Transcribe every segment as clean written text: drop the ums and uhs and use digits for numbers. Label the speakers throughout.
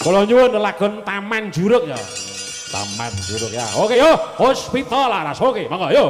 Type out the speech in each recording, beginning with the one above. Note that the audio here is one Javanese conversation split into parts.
Speaker 1: Kula nyuwun lagon Taman Juruk ya. Taman Juruk ya. Oke yo, Hospital Laras. Oke, monggo yo.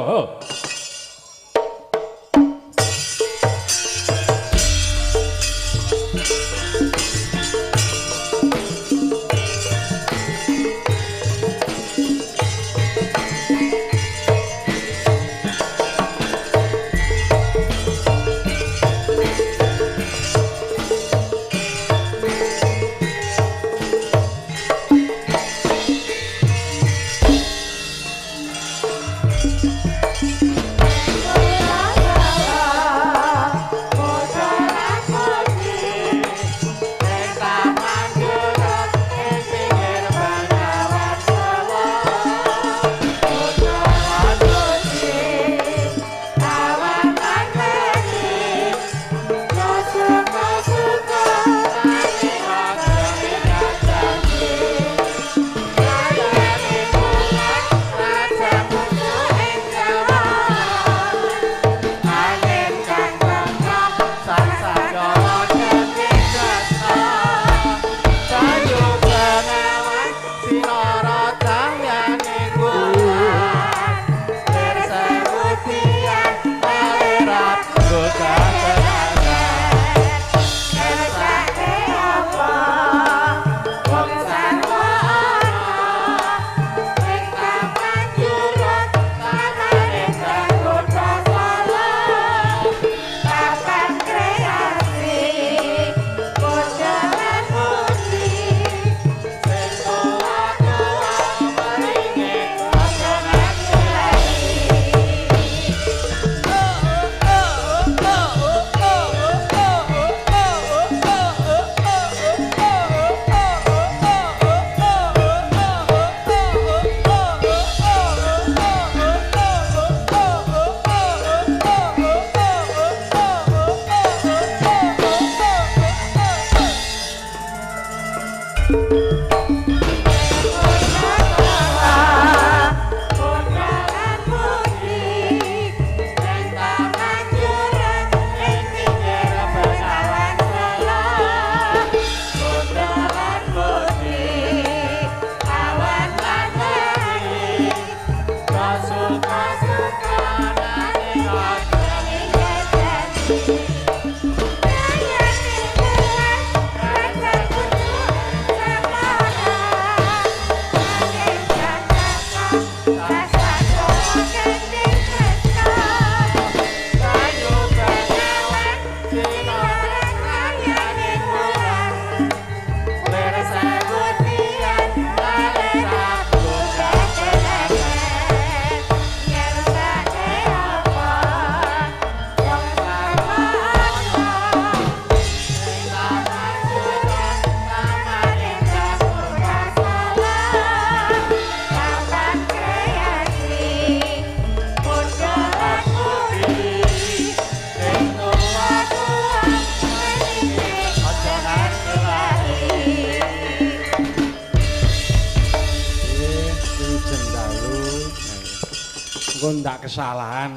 Speaker 1: Ndak kesalahan.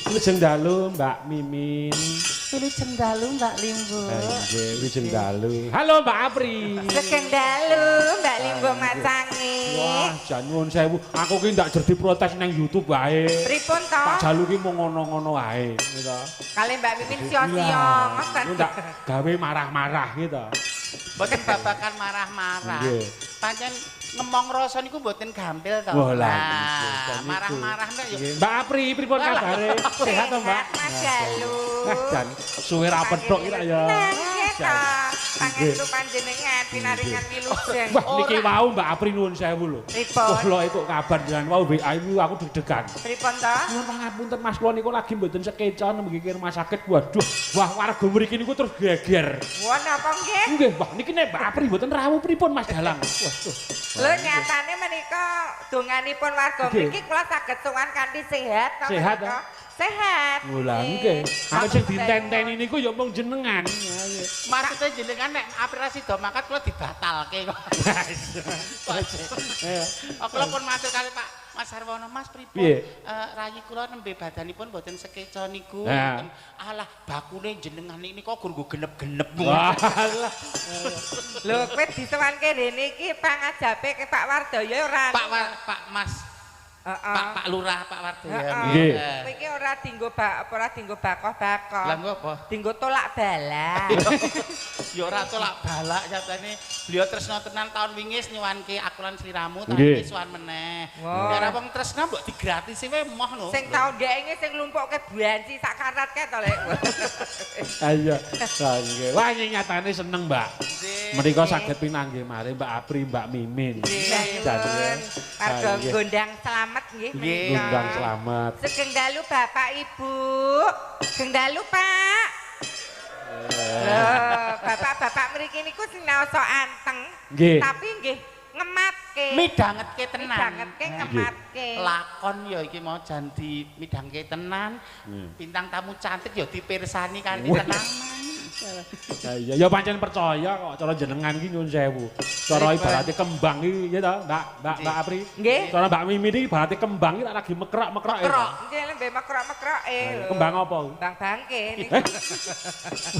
Speaker 1: Wilujeng dalu Mbak Mimin.
Speaker 2: Wilujeng dalu Mbak Limbo.
Speaker 1: Nggih, wilujeng dalu. Halo Mbak Apri.
Speaker 2: Sugeng dalu Mbak Limbo Macangi.
Speaker 1: Wah, jan nyuwun sewu. Aku ki ndak jadi protes nang YouTube wae.
Speaker 2: Pripun to?
Speaker 1: Pak Jalu ki mau ngono-ngono wae, gitu.
Speaker 2: Kali Mbak Mimin sio-sio ngoten.
Speaker 1: Ndak gawe marah-marah gitu.
Speaker 3: Mboten babakan marah-marah. Pancen ngemong rasa niku mboten gampil to.
Speaker 1: Nah,
Speaker 3: marah-marah nek ya.
Speaker 1: Mbak Apri, pripun kabare? Sehat to, Mbak?
Speaker 2: Mas Jalu.
Speaker 1: Dan suwe ra pedhok iki ya.
Speaker 2: Nggih to. Pangestu panjenengan pinaringan wilujeng.
Speaker 1: Wah, niki wau Mbak Apri nuwun sewu lho.
Speaker 2: Pripun?
Speaker 1: Kula itu kabar jenengan wau WA iku aku deg-degan.
Speaker 2: Pripun to?
Speaker 1: Nuwun pangapunten Mas, kula niku lagi mboten sekeca nembiki rumah sakit. Waduh, wah warga mriki niku terus geger.
Speaker 2: Wah, napa nggih?
Speaker 1: Nggih, wah niki nek Mbak Apri mboten rawuh pripun Mas Dalang. Waduh.
Speaker 2: Lho nyatane menika donganipun warga mriki kula saged sowan kanthi sehat to.
Speaker 1: Sehat,
Speaker 2: menika. Sehat.
Speaker 1: Mula nggih. Aku sing ditenteni niku ya mung jenengan.
Speaker 3: Maksudnya jenengan nek operasi do mangkat kula dibatalke kok. Kula pun matur kali Pak Mas Mas Sarwono Mas pripun
Speaker 1: Piye?
Speaker 3: rayi kula nembe badanipun mboten sekeca niku.
Speaker 1: Nah.
Speaker 3: Alah bakune jenengan ini kok gur genep-genep.
Speaker 1: Walah.
Speaker 2: Lho kowe disewanke rene iki pangajabe ke Pak Wardoyo ora.
Speaker 3: Pak Mas. Pak Lurah, Pak Wardoyo.
Speaker 1: Nggih.
Speaker 2: Kowe iki ora dinggo ora dinggo bakoh-bakoh.
Speaker 3: Lah nggo apa?
Speaker 2: Dinggo tolak bala.
Speaker 3: Ya ora tolak balak nyatane. Beliau tresna tenan tahun wingi nyuwanke akulan sliramu tahun
Speaker 1: Nggih.
Speaker 3: iki suwan meneh.
Speaker 2: Wah.
Speaker 3: Ora wong tresna mbok digratisi wae moh lho.
Speaker 2: Sing tau ndekne sing lumpukke buanci sak karat kae to lek.
Speaker 1: Ayo. Nggih. Wah nyatane seneng, Mbak.
Speaker 3: Nggih.
Speaker 1: Menika saged pinanggih mari Mbak Apri, Mbak Mimin.
Speaker 2: Nggih. Warga
Speaker 1: Nggih.
Speaker 2: gondang selamat nggih.
Speaker 3: Nggih.
Speaker 2: menika.
Speaker 1: Undang selamat.
Speaker 2: Sugeng dalu Bapak Ibu. Sugeng dalu Pak. Loh, bapak-bapak mriki niku sing naoso anteng.
Speaker 1: Nggih.
Speaker 2: Tapi nggih ngematke.
Speaker 3: Midhangetke tenan.
Speaker 2: Midhangetke ngematke.
Speaker 3: Lakon ya iki mau jan di midhangke tenan. Bintang tamu cantik ya dipirsani kanthi tenanan.
Speaker 1: Ya ya pancen percaya kok cara jenengan iki nyuwun sewu. Cara ibaratnya kembang iki ya ta, Mbak Apri.
Speaker 2: Nggih.
Speaker 1: Cara Mbak Mimin iki ibaratnya kembang iki lagi mekrok-mekrok.
Speaker 2: Krok, nggih lembe mekrok-mekroke lho.
Speaker 1: Kembang apa?
Speaker 2: Kembang bangke niku.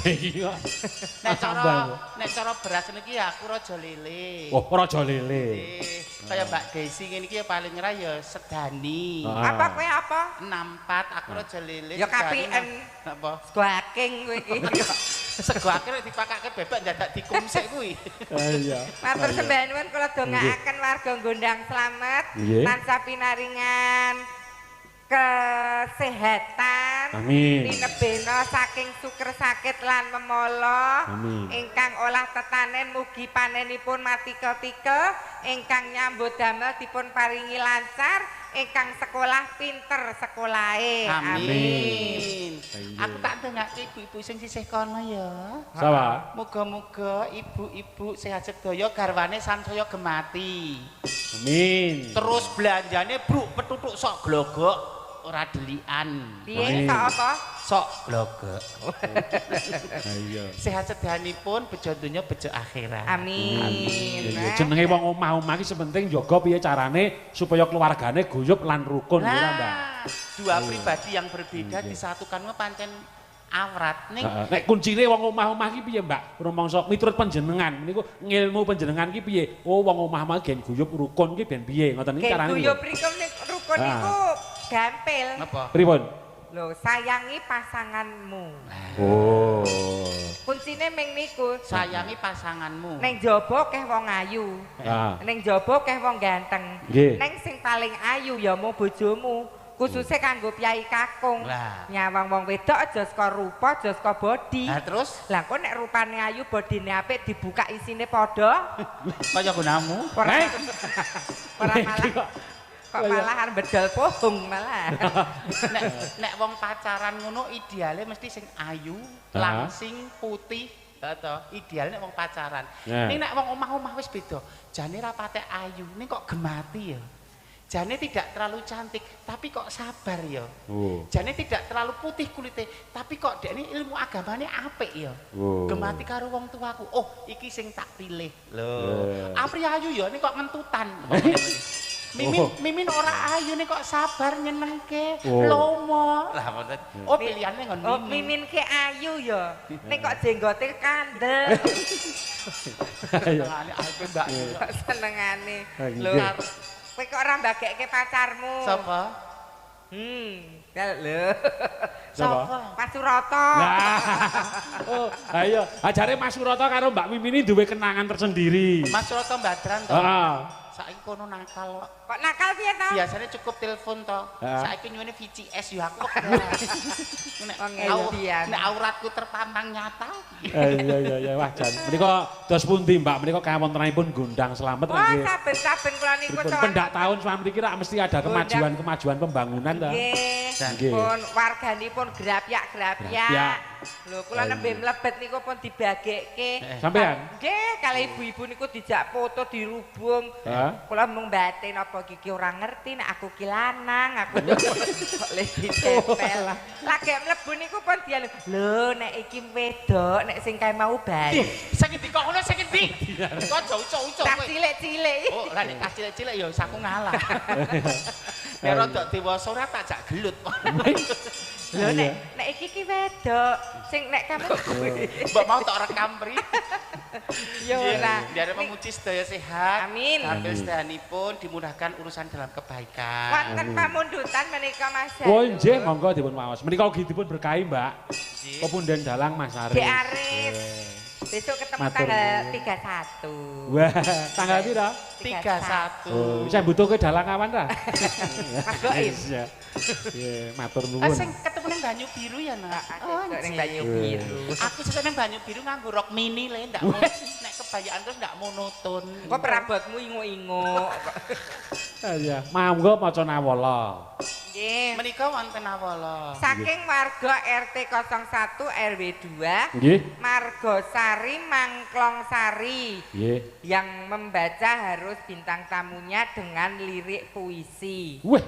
Speaker 1: Iya.
Speaker 3: Nek cara beras niki ya aku raja lele.
Speaker 1: Oh, raja lele.
Speaker 3: Kaya Mbak Desi ngene iki ya paling ora ya sedani.
Speaker 2: Apa kowe apa?
Speaker 3: 64 aku raja lele.
Speaker 2: Ya KPN.
Speaker 3: Napa?
Speaker 2: Sego aking kowe iki.
Speaker 3: Sego akhirnya dipakake bebek dadak dikumsik kuwi.
Speaker 1: Iya.
Speaker 2: Matur sembah nuwun kula dongaaken warga Gondang selamat,
Speaker 1: Nggih.
Speaker 2: tansah pinaringan kesehatan,
Speaker 1: Amin.
Speaker 2: pinebena saking suker sakit lan memolo,
Speaker 1: Amin.
Speaker 2: ingkang olah tetanen mugi panenipun matikel-tikel, ingkang nyambut damel dipun paringi lancar, ingkang sekolah pinter sekolahe.
Speaker 3: Amin.
Speaker 1: Amin.
Speaker 3: Aku tak ndongake ibu-ibu sing sisih kono ya.
Speaker 1: Sawa.
Speaker 3: Muga-muga ibu-ibu sehat sedaya garwane sansaya gemati.
Speaker 1: Amin.
Speaker 3: Terus belanjane bruk petutuk sok glogok ora delian.
Speaker 2: Piye
Speaker 1: Amin.
Speaker 2: kok apa?
Speaker 3: Sok glogok.
Speaker 1: Iya.
Speaker 3: Sehat sedahanipun bejo donya bejo akhirat.
Speaker 2: Amin.
Speaker 1: Iya, jenenge wong omah-omah iki sepenting jaga piye carane supaya keluargane guyub lan rukun ya Mbak.
Speaker 3: Nah, dua pribadi yang berbeda disatukan pancen awrat ning
Speaker 1: Heeh. Nek kuncine wong omah-omah iki piye, Mbak? Rumangsa miturut panjenengan niku ngilmu panjenengan iki piye? Oh, wong omah-omah gen guyub rukun iki ben piye? Ngoten iki carane.
Speaker 2: Guyub rukun niku gampil.
Speaker 3: napa?
Speaker 1: Pripun?
Speaker 2: Lho, sayangi pasanganmu.
Speaker 1: Oh.
Speaker 2: Kuncine ming niku.
Speaker 3: Sayangi pasanganmu.
Speaker 2: Ning jaba keh wong ayu.
Speaker 1: Ah.
Speaker 2: Ning jaba keh wong ganteng.
Speaker 1: Nggih.
Speaker 2: Ning sing paling ayu ya mung bojomu. Khususnya kanggo piyai kakung.
Speaker 3: Lah.
Speaker 2: Nyawang wong wedok aja saka rupa, aja saka bodi.
Speaker 3: Nah terus
Speaker 2: Lah kok nek rupane ayu, bodine apik dibuka isine padha.
Speaker 3: kaya gunamu?
Speaker 2: Ora
Speaker 1: Eh?
Speaker 2: ora malah kok malahan bedol pohong malah.
Speaker 3: nek wong pacaran ngono ideale mesti sing ayu, langsing, putih, to. Ideale nek wong pacaran.
Speaker 1: Nah.
Speaker 3: Ning nek wong omah-omah wis beda. Jane ra patek ayu, ning kok gemati ya. Jane tidak terlalu cantik, tapi kok sabar ya.
Speaker 1: Oh.
Speaker 3: Jane tidak terlalu putih kulitnya, tapi kok dekne ilmu agamane apik ya.
Speaker 1: Oh.
Speaker 3: Gemati karo wong tuaku. Oh, iki sing tak pilih. Lho.
Speaker 1: Yeah.
Speaker 3: Apri ayu ya ning kok ngentutan. Mimin ora ayu nih kok sabar nyenengke,
Speaker 1: Oh.
Speaker 3: lomo. Lah ngoten. Oh pilihannya ngon
Speaker 2: Oh,
Speaker 3: mimin.
Speaker 2: mimin ke ayu ya. Nek kok jenggote kandel.
Speaker 3: Senengane ape Mbak.
Speaker 2: Kok senengane.
Speaker 1: Nggih.
Speaker 2: Lho, kowe kok ora mbagekke pacarmu?
Speaker 3: Sapa?
Speaker 2: Lho.
Speaker 3: Sapa?
Speaker 2: Pak Surata.
Speaker 1: Nah. Oh, ayo. Ajare Mas Surata karo Mbak Mimin ini duwe kenangan tersendiri.
Speaker 3: Mas Roto Badran to.
Speaker 1: Heeh.
Speaker 3: Saiki kono nakal kok.
Speaker 2: Kok nakal piye to?
Speaker 3: Biasanya cukup telepon to.
Speaker 1: Ah.
Speaker 3: Saiki nyuwene VCS yo aku. Nek
Speaker 2: Oh, ngeldian.
Speaker 3: nek auratku terpampang nyata.
Speaker 1: Iya wah jan. Menika dos pundi Mbak? Menika kawontenanipun Gondang Slamet
Speaker 2: Wah,
Speaker 1: nggih.
Speaker 2: saben-saben kula niku
Speaker 1: Pripun
Speaker 2: sowan.
Speaker 1: pendak tahun mesti rak mesti ada kemajuan pembangunan ta.
Speaker 2: Nggih.
Speaker 1: Nggih.
Speaker 2: Pun warganipun grapyak-grapyak.
Speaker 1: Grapyak.
Speaker 2: Lho, kula nembe mlebet niku pun dibagekke.
Speaker 1: Sampean?
Speaker 2: Nggih, kali ibu-ibu niku dijak foto dirubung.
Speaker 1: Hah?
Speaker 2: Kula mung batin apa iki ora ngerti nek aku ki lanang, aku kok le ditempel. Lagi mlebu niku pun dia lho nek iki wedok, nek sing kae mau bayi.
Speaker 3: Sing ndi kok ngono sing ndi? Kok jauh-jauh
Speaker 2: Tak
Speaker 3: kowe.
Speaker 2: cilik-cilik.
Speaker 3: Oh, lah nek cilik-cilik ya aku ngalah. Nek rada dewasa ora tak jak gelut.
Speaker 2: Lho nek iki ki wedok sing nek kamu
Speaker 3: Mbak mau tak rekam pri.
Speaker 2: yo ora.
Speaker 3: Biar memuji sedaya sehat.
Speaker 2: Amin.
Speaker 3: Ambil sedahanipun dimudahkan urusan dalam kebaikan.
Speaker 2: Wonten pamundutan menika Mas.
Speaker 1: Oh nggih monggo dipun maos. Menika ugi dipun berkahi Mbak. Pepunden dalang Mas Aris.
Speaker 2: Dek Aris. Besok ketemu
Speaker 1: Matur
Speaker 2: tanggal
Speaker 1: nuwun.
Speaker 2: 31.
Speaker 1: Wah, tanggal pira?
Speaker 3: 31.
Speaker 1: Oh, bisa butuh ke dalang awan ta?
Speaker 2: Mas Goim.
Speaker 1: Iya. Iya, matur
Speaker 3: Ah,
Speaker 1: nuwun.
Speaker 3: sing ketemu ning banyu biru ya, Nak.
Speaker 2: Oh, ning
Speaker 3: anjing.
Speaker 2: banyu biru.
Speaker 3: Aku sesuk ning banyu biru nganggo rok mini le ndak mau nek kebayaan terus ndak monoton.
Speaker 2: Kok perabotmu ingo-ingo.
Speaker 1: Iya, monggo maca nawala.
Speaker 2: Nggih.
Speaker 3: Menika wonten awala.
Speaker 2: Saking warga RT 01 RW 2
Speaker 1: Nggih.
Speaker 2: Margosari Mangklongsari
Speaker 1: Nggih.
Speaker 2: yang membaca harus bintang tamunya dengan lirik puisi.
Speaker 1: Wah,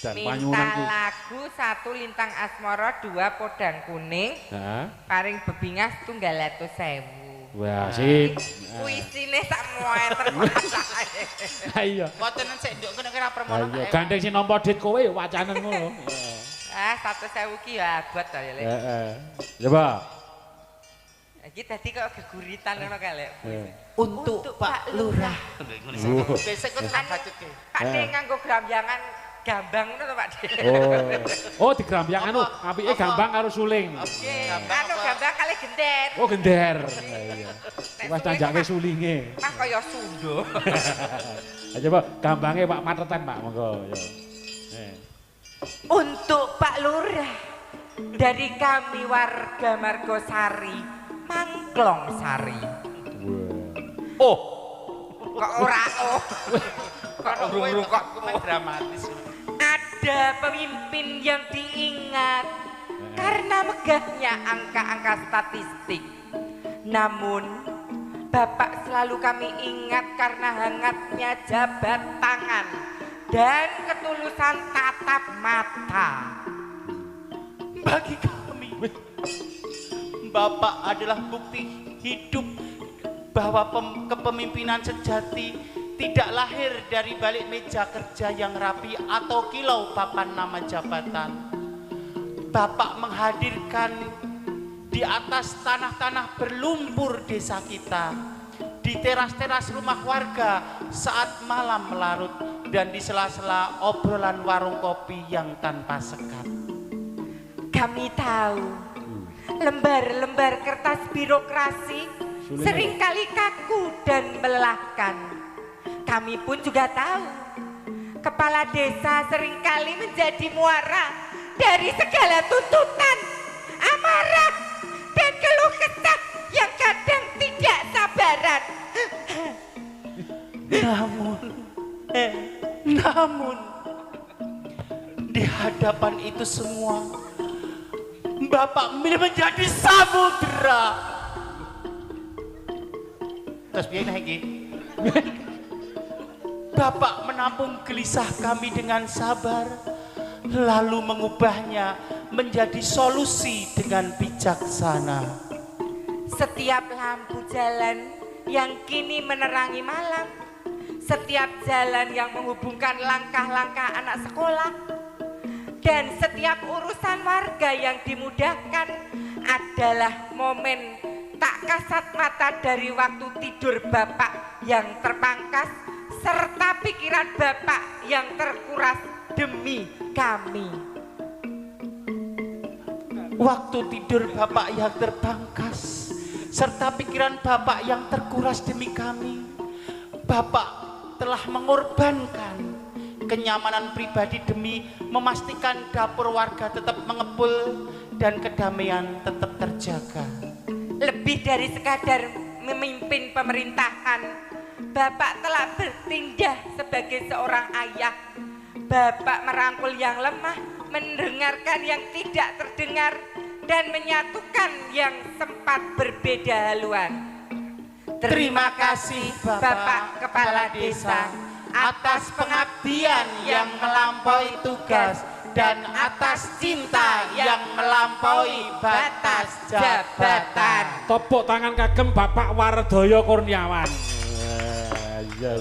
Speaker 1: dan
Speaker 2: Minta
Speaker 1: panyuwunanku.
Speaker 2: lagu 1 Lintang Asmara 2 Podang Kuning
Speaker 1: Heeh.
Speaker 2: paring bebingas tunggal atus 1000.
Speaker 1: Wah, sip.
Speaker 2: Puisine sak moe terbaca.
Speaker 1: Ayo.
Speaker 3: Mboten sik nduk kena kira permono.
Speaker 1: Ayo, gandeng sing nampa dit kowe ya wacanen ngono.
Speaker 2: Ah 100.000 ki ya abot to ya, Lek.
Speaker 1: Heeh. Coba.
Speaker 2: Iki tadi kok geguritan ngono kae, Lek.
Speaker 3: Untuk Pak Lurah.
Speaker 1: Oh.
Speaker 3: Besok kok tak bacutke.
Speaker 2: Pak De nganggo gramyangan gambang ngono to Pak De.
Speaker 1: Oh, di grambyang anu, apike gambang karo suling.
Speaker 2: Nggih,
Speaker 3: Gambang
Speaker 2: anu
Speaker 3: apa?
Speaker 2: gambang kali gender.
Speaker 1: Oh, gender. Iya. Wes tanjake sulinge.
Speaker 2: Mas kaya sundo.
Speaker 1: Ayo coba gambange Pak Matetan, Pak, monggo ya.
Speaker 2: Untuk Pak Lurah dari kami warga Margosari, Mangklongsari.
Speaker 1: Wah. Oh,
Speaker 2: Kok ora oh. Kok urung kok
Speaker 3: main dramatis.
Speaker 2: ada pemimpin yang diingat karena megahnya angka-angka statistik. Namun Bapak selalu kami ingat karena hangatnya jabat tangan dan ketulusan tatap mata.
Speaker 3: Bagi kami, Bapak adalah bukti hidup bahwa kepemimpinan sejati tidak lahir dari balik meja kerja yang rapi atau kilau papan nama jabatan. Bapak menghadirkan di atas tanah-tanah berlumpur desa kita, di teras-teras rumah warga saat malam melarut, dan di sela-sela obrolan warung kopi yang tanpa sekat.
Speaker 2: Kami tahu lembar-lembar kertas birokrasi seringkali kaku dan melelahkan. Kami pun juga tahu kepala desa seringkali menjadi muara dari segala tuntutan, amarah, dan keluh kesah yang kadang tidak sabaran.
Speaker 3: Namun di hadapan itu semua, Bapak menjadi samudera. Terus biar lagi. Bapak menampung gelisah kami dengan sabar, lalu mengubahnya menjadi solusi dengan bijaksana.
Speaker 2: Setiap lampu jalan yang kini menerangi malam, setiap jalan yang menghubungkan langkah-langkah anak sekolah, dan setiap urusan warga yang dimudahkan adalah momen tak kasat mata dari waktu tidur Bapak yang terpangkas serta pikiran Bapak yang terkuras demi kami.
Speaker 3: Waktu tidur Bapak yang terpangkas serta pikiran Bapak yang terkuras demi kami, Bapak telah mengorbankan kenyamanan pribadi demi memastikan dapur warga tetap mengepul dan kedamaian tetap terjaga.
Speaker 2: Lebih dari sekadar memimpin pemerintahan, Bapak telah bertindak sebagai seorang ayah. Bapak merangkul yang lemah, mendengarkan yang tidak terdengar, dan menyatukan yang sempat berbeda haluan. Terima kasih Bapak Kepala Desa atas pengabdian yang melampaui tugas dan atas cinta yang melampaui batas jabatan.
Speaker 1: Tepuk tangan kagem Bapak Wardaya Kurniawan. Iya.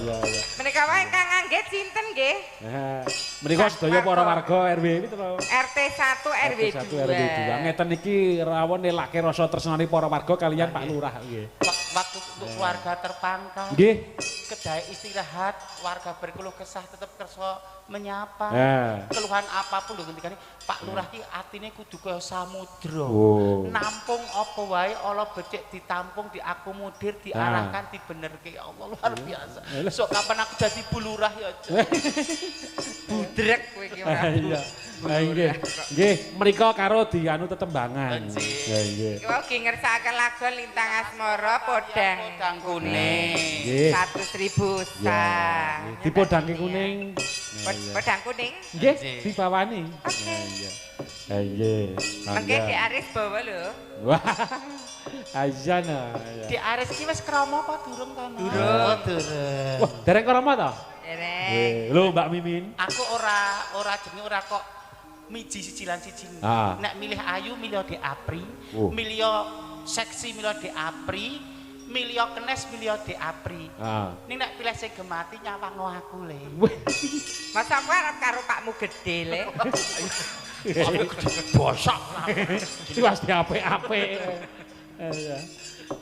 Speaker 2: Menika wae ingkang nganggit sinten nggih?
Speaker 1: Nah, menika sedaya para warga RW itu lho.
Speaker 2: RT 1 RW 2.
Speaker 1: RW 2. Ngeten iki rawon nelake rasa tresnane para warga kalian Pak Lurah nggih.
Speaker 3: Waktu untuk keluarga terpangkal.
Speaker 1: Nggih.
Speaker 3: Kedai istirahat, warga berkeluh kesah tetap kersa menyapa. Keluhan apapun lho ketika ini Pak Lurah ki atine kudu kaya samudra. Nampung apa wae ala becik ditampung, diakomodir, diarahkan, dibenerke. Ya Allah luar biasa. Sok kapan aku dadi Bu Lurah ya.
Speaker 2: Budrek kowe iki ora.
Speaker 1: Iya. Nggih, mriko karo dianu tetembangan. Nggih.
Speaker 2: Iku ki ngersakaken lagu Lintang Asmara Podang
Speaker 3: kuning.
Speaker 1: Nggih.
Speaker 2: 100.000 sah.
Speaker 1: Dipodhangi kuning.
Speaker 2: Podang kuning.
Speaker 1: Nggih, dibawani.
Speaker 2: Oke.
Speaker 1: Nggih.
Speaker 2: Mengke Dik Aris bawa lho.
Speaker 1: Wah. Ajana.
Speaker 3: Di Aris ki wis krama apa durung to?
Speaker 2: Durung.
Speaker 1: Wah, dereng krama to?
Speaker 2: Dereng.
Speaker 1: Lho Mbak Mimin.
Speaker 3: Aku ora jenenge ora kok miji siji. Nek milih ayu milih Dek Apri, milih seksi milih Dek Apri, milih kenes milih Dek Apri. Ning nek pilih sing gemati nyawangno aku le.
Speaker 2: Mas sampe arep karo pakmu gedhe le.
Speaker 3: Bosok.
Speaker 1: Iki pasti apik-apik.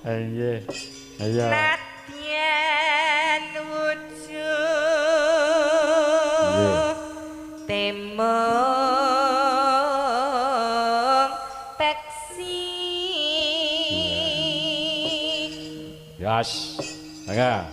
Speaker 1: Nggih. Ayo.
Speaker 2: Nadyan wujud temong peksi.
Speaker 1: Yas. Aga.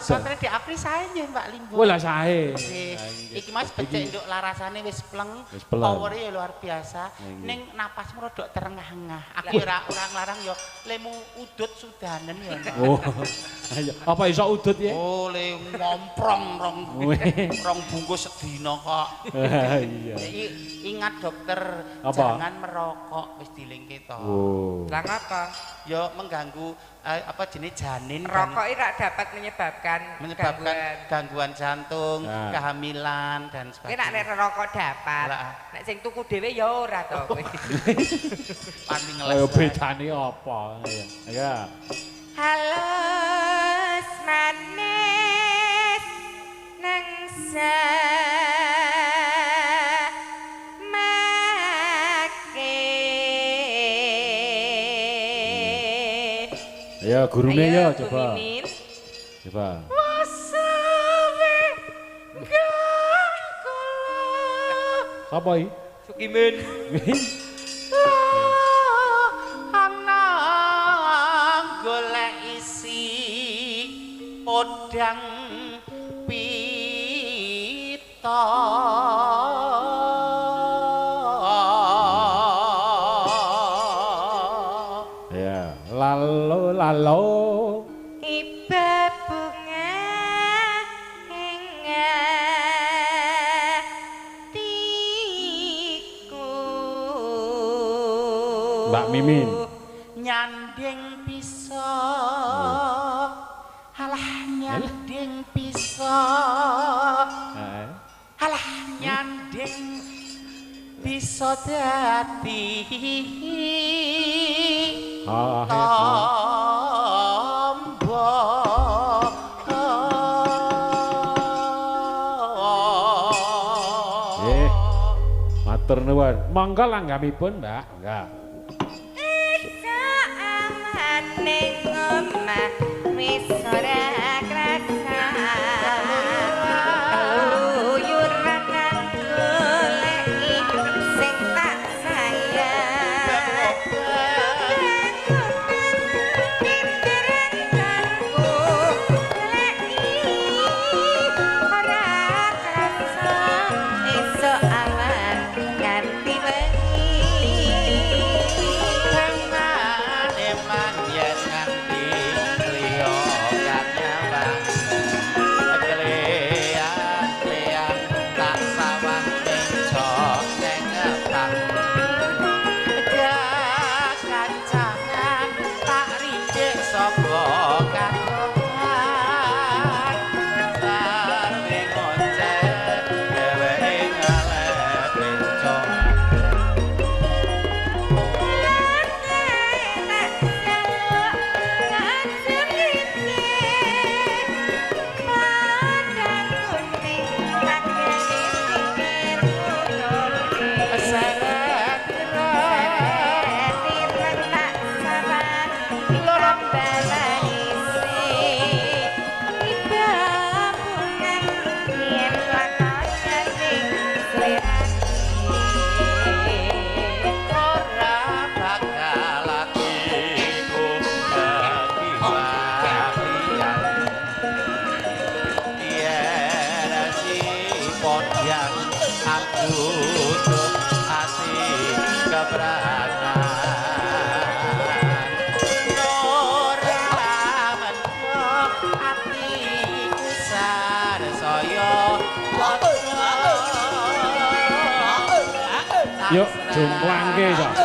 Speaker 3: Sotre Dek Apri sae nggih Mbak Limbo.
Speaker 1: Wah lah sae.
Speaker 3: Iki Mas becik nduk larasane wis pleng. Powere ya luar biasa. Ning napasmu rada terengah-engah. Aku ora nglarang ya lemu udut sudanen ya.
Speaker 1: Oh. Ayo, apa iso udut ya?
Speaker 3: Oh, le ngomprong rong bungkus sedina kok.
Speaker 1: Iya.
Speaker 3: Ingat dokter,
Speaker 1: apa?
Speaker 3: jangan merokok wis dilingke to.
Speaker 1: Oh.
Speaker 2: Lah ngapa?
Speaker 3: Ya mengganggu apa jenis janin
Speaker 2: rokok ini dapat menyebabkan
Speaker 3: gangguan jantung, kehamilan dan sebagainya.
Speaker 2: Ini nek rokok dapat. Nek sing tuku dhewe ya ora to kowe.
Speaker 3: Paling ngeles.
Speaker 1: Ayo bedane apa? Ya.
Speaker 2: Halus manis nangsa
Speaker 1: Ya gurune ya coba.
Speaker 2: Mimin.
Speaker 1: Coba.
Speaker 2: Wasawe
Speaker 1: Sapa iki?
Speaker 2: Sukimin.
Speaker 3: Ana golek isi podang pita.
Speaker 1: Lalo
Speaker 2: iba bunga hatiku
Speaker 1: Mbak Mimin
Speaker 3: nyanding bisa alah nyanding bisa alah nyanding bisa dadi
Speaker 1: matur nuwun. Monggo langgamipun, Mbak. Enggak.
Speaker 2: Isa aman ning omah wis ora krasa. Luyuran goleki sing tak sayang.
Speaker 3: Sapa
Speaker 1: Yuk, jumplangke kok.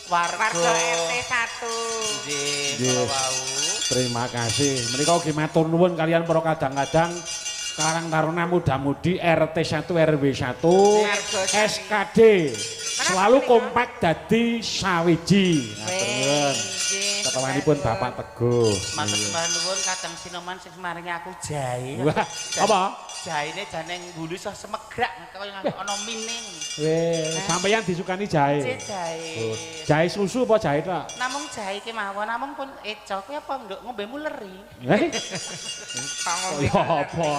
Speaker 2: Warga RT 1.
Speaker 1: Nggih. Terima kasih. Menika ugi matur nuwun kalian para kadang-kadang Karang Taruna Muda-mudi RT 1 RW 1 SKD. Selalu kompak dadi sawiji. Matur nuwun. Ketuanipun Bapak Teguh.
Speaker 3: Matur sembah nuwun kadang Sinoman sing maringi aku jahe.
Speaker 1: Wah, apa?
Speaker 3: Jahene jane ngulu iso semegrak kaya ana mining.
Speaker 1: Weh, sampeyan disukani jahe.
Speaker 3: Jahe.
Speaker 1: Jahe susu apa jahe tok?
Speaker 3: Namung jahe ki mawon, namung pun eco kuwi apa nduk ngombe muleri.
Speaker 1: Heh. Ya apa?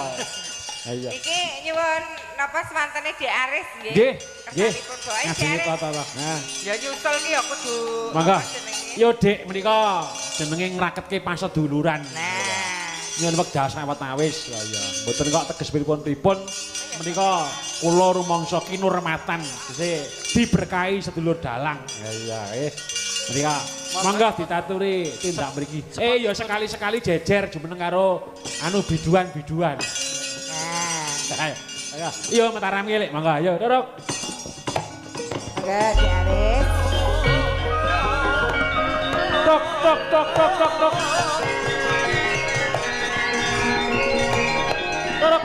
Speaker 1: Ayo.
Speaker 2: Iki nyuwun napa swantene Dek Aris nggih.
Speaker 1: Nggih, nggih.
Speaker 2: Kesanipun
Speaker 1: Ngajeni tata. Nah.
Speaker 2: Ya nyusul ki ya kudu
Speaker 1: Mangga. Yo Dik menika jenenge ngraketke paseduluran.
Speaker 2: Nah.
Speaker 1: Nyuwun wekdal sawetawis. Ya ya. Mboten kok teges pripun-pripun. Menika kula rumangsa kinurmatan diberkahi sedulur dalang. Ya iya Menika mangga ditaturi tindak mriki. Ya sekali-sekali jejer jumeneng karo anu biduan-biduan. Nah. Ayo. Iya Mataram ngelik mangga ayo Dorok.
Speaker 2: Mangga Dek Aris.
Speaker 1: Tok tok tok tok tok tok. Dorok.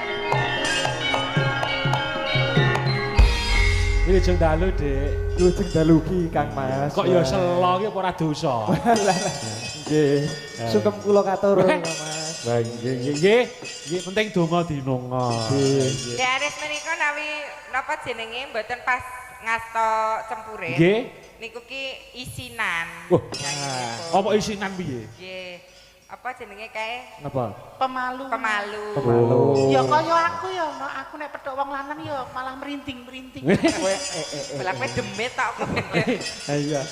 Speaker 1: Wilujeng dalu, Dik.
Speaker 4: Wilujeng dalu ki, Kang Mas.
Speaker 1: Kok ya selo ki apa ora dosa?
Speaker 4: Nggih. Sugeng kula katur, Mas. Wah, nggih.
Speaker 1: Nggih, penting donga dinonga.
Speaker 2: Dek Aris menika nawi napa jenenge mboten pas ngasta cempure.
Speaker 1: Nggih.
Speaker 2: Niku ki isinan.
Speaker 1: Wah,
Speaker 2: Nyanyi
Speaker 1: apa isinan piye?
Speaker 2: Nggih. Apa jenenge kae?
Speaker 4: Napa?
Speaker 3: Pemalu.
Speaker 2: Pemalu.
Speaker 4: Pemalu.
Speaker 3: Ya kaya aku ya, no. Aku nek pedhok wong lanang ya malah merinding-merinding.
Speaker 2: Lah kowe demit tok.
Speaker 4: Iya,